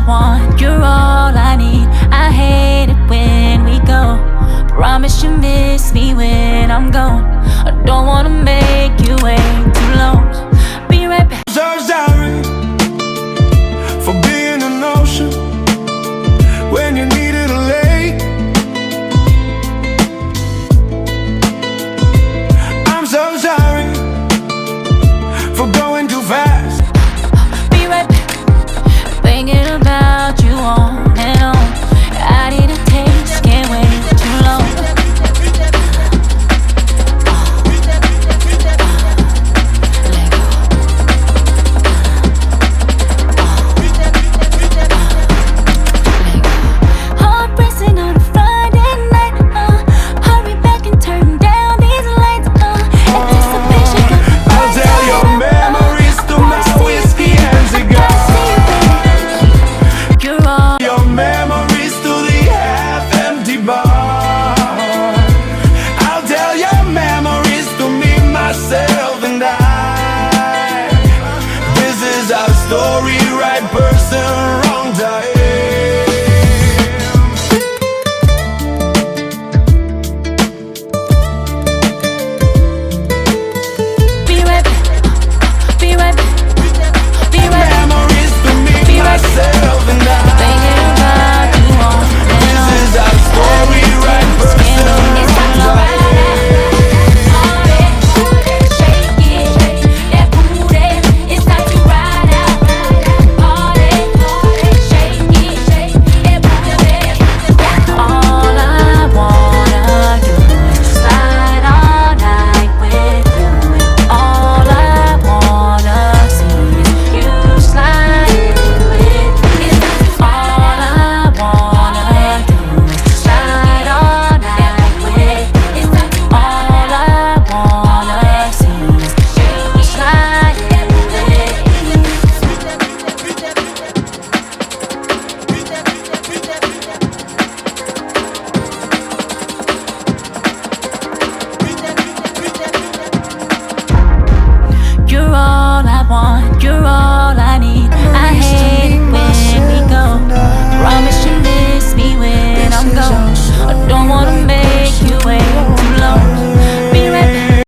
want, you're all I need. I hate it when we go. Promise you miss me when I'm gone. I don't wanna make you wait too long. Be right back. So sorry for being an ocean when you needed a lake. I'm so sorry for going too fast. Be right back. Thinking about you on and on. I need a taste, can't wait too long. Heart racing on a Friday night. Hurry back and turn down these lights. Anticipation. I'll tell your memories through my whiskey and cigar. You're all. Your memories through the half-empty bar. I'll tell your memories through me, myself, and I. This is our story, right person,